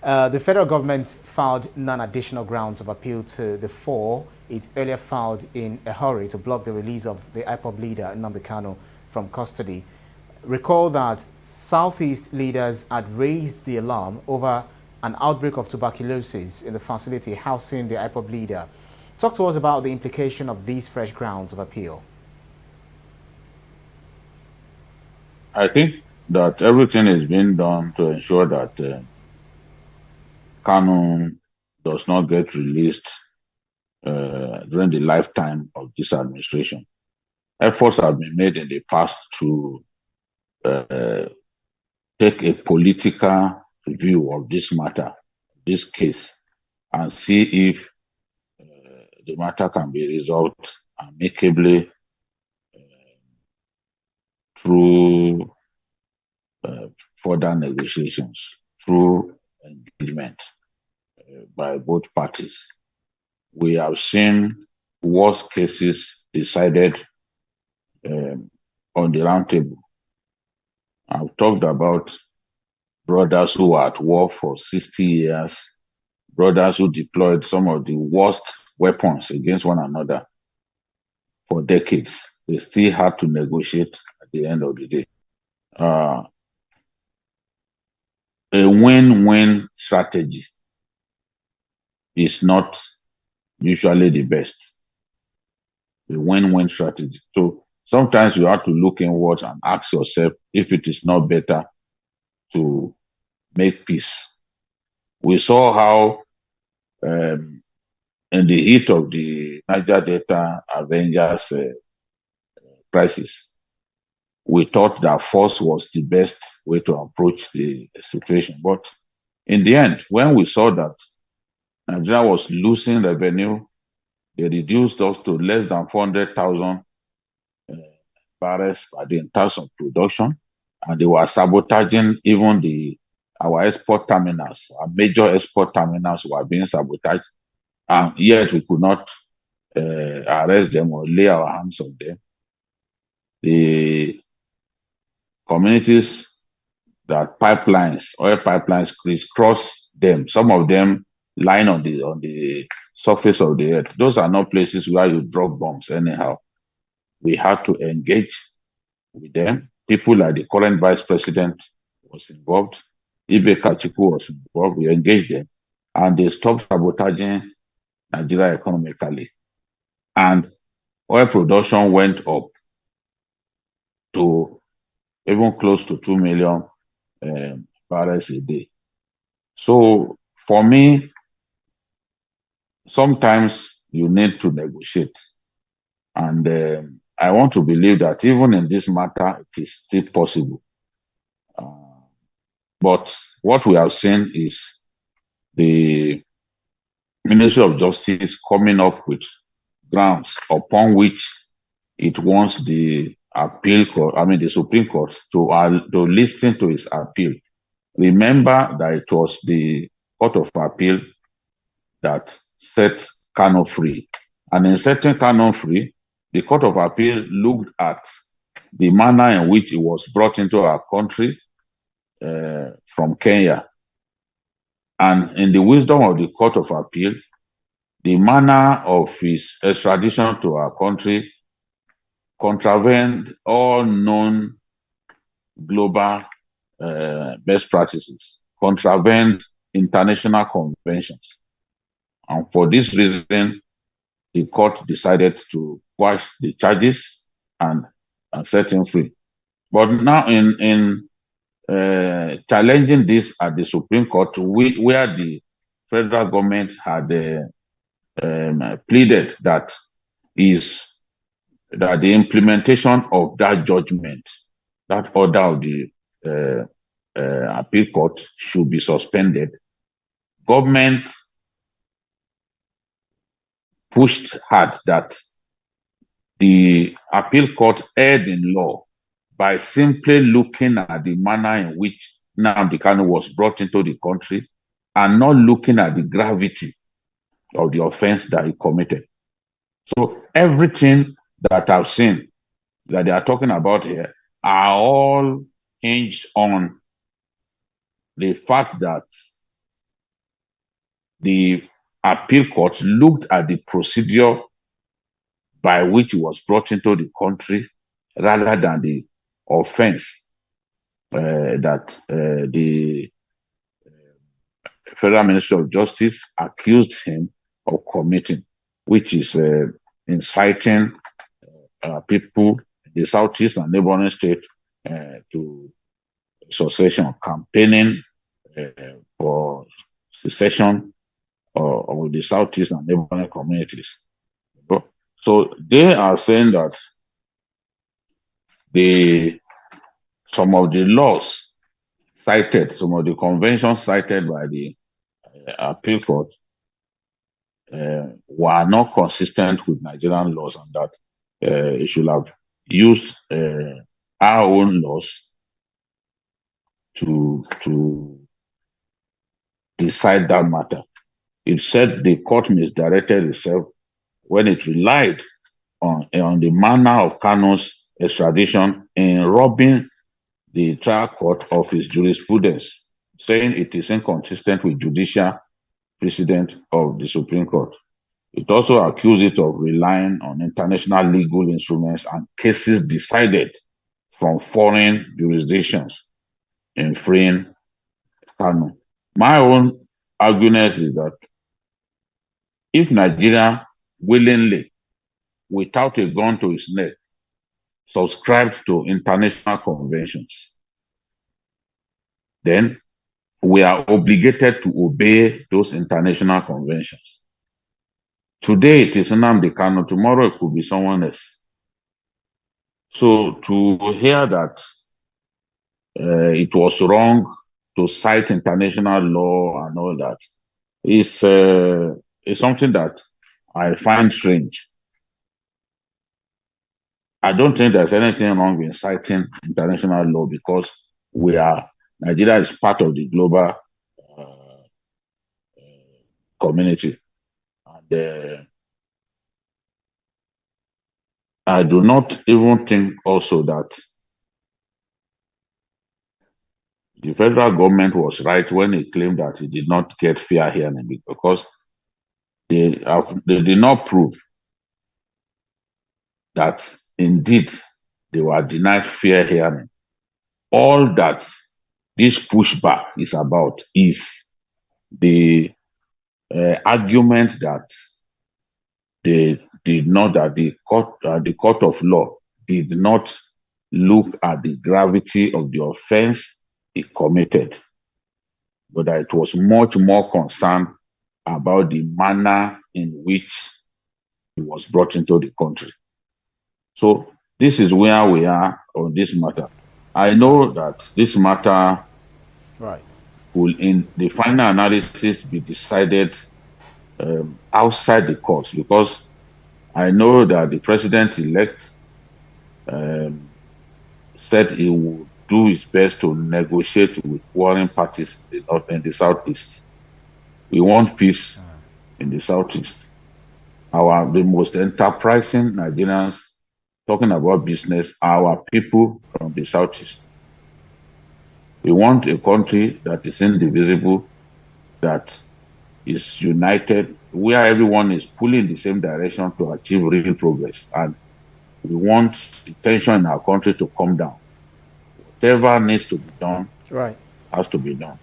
The federal government filed non-additional grounds of appeal to the four it earlier filed in a hurry to block the release of the IPOB leader Nnamdi Kanu from custody. Recall that Southeast leaders had raised the alarm over an outbreak of tuberculosis in the facility housing the IPOB leader. Talk to us about the implication of these fresh grounds of appeal. I think that everything is being done to ensure that Kanu does not get released during the lifetime of this administration. Efforts have been made in the past to uh, take a political view of this matter, this case, and see if the matter can be resolved amicably through uh, further negotiations, through engagement by both parties. We have seen worse cases decided on the round table. I've talked about brothers who were at war for 60 years, brothers who deployed some of the worst weapons against one another for decades. They still had to negotiate at the end of the day. A win-win strategy is not usually the best. A win-win strategy. So sometimes you have to look inwards and ask yourself if it is not better to make peace. We saw how in the heat of the Niger Delta Avengers crisis, we thought that force was the best way to approach the situation. But in the end, when we saw that Nigeria was losing revenue, they reduced us to less than 400,000 barrels per day in terms of production, and they were sabotaging even our export terminals. Our major export terminals were being sabotaged, and yet we could not arrest them or lay our hands on them. The communities that oil pipelines crisscross them, some of them lying on the surface of the earth. Those are not places where you drop bombs anyhow. We had to engage with them. People like the current vice president was involved. Ibe Kachiku was involved. We engaged them, and they stopped sabotaging Nigeria economically. And oil production went up to even close to 2 million barrels a day. So for me, sometimes you need to negotiate. And I want to believe that even in this matter, it is still possible. But what we have seen is the Ministry of Justice coming up with grounds upon which it wants the the Supreme Court to listen to its appeal. Remember that it was the Court of Appeal that set Kanu free. And in setting Kanu free, the Court of Appeal looked at the manner in which he was brought into our country from Kenya. And in the wisdom of the Court of Appeal, the manner of his extradition to our country contravened all known global best practices, contravened international conventions. And for this reason, the court decided to quash the charges and set him free. But now in challenging this at the Supreme Court, where the federal government had pleaded that the implementation of that judgment, that order of the appeal court should be suspended. Government pushed hard that the appeal court erred in law by simply looking at the manner in which Nnamdi Kanu was brought into the country and not looking at the gravity of the offense that he committed. So everything that I've seen that they are talking about here are all hinged on the fact that the appeal court looked at the procedure by which he was brought into the country rather than the offense that the Federal Ministry of Justice accused him of committing, which is inciting people in the Southeast and neighboring states to secession, campaigning for secession of the Southeast and neighboring communities. So they are saying that some of the laws cited, some of the conventions cited by the appeal court were not consistent with Nigerian laws, and that it should have used our own laws to decide that matter. It said the court misdirected itself when it relied on the manner of Kanu's extradition in robbing the trial court of its jurisprudence, saying it is inconsistent with judicial precedent of the Supreme Court. It also accused it of relying on international legal instruments and cases decided from foreign jurisdictions in freeing Kanu. My own argument is that if Nigeria willingly, without a gun to its neck, subscribed to international conventions, then we are obligated to obey those international conventions. Today it is Nnamdi Kanu, tomorrow it could be someone else. So to hear that it was wrong to cite international law and all that is something that I find strange. I don't think there's anything wrong in citing international law because Nigeria is part of the global community. And I do not even think also that the federal government was right when it claimed that it did not get fair hearing, because they did not prove that indeed they were denied fair hearing. All that this pushback is about is the argument that they did not, that the court of law did not look at the gravity of the offense he committed, but that it was much more concerned about the manner in which he was brought into the country. So this is where we are on this matter. I know that this matter will, in the final analysis, be decided outside the courts, because I know that the president-elect said he would do his best to negotiate with warring parties in the Southeast. We want peace in the Southeast. The most enterprising Nigerians, talking about business, are our people from the Southeast. We want a country that is indivisible, that is united, where everyone is pulling in the same direction to achieve real progress. And we want the tension in our country to come down. Whatever needs to be done has to be done.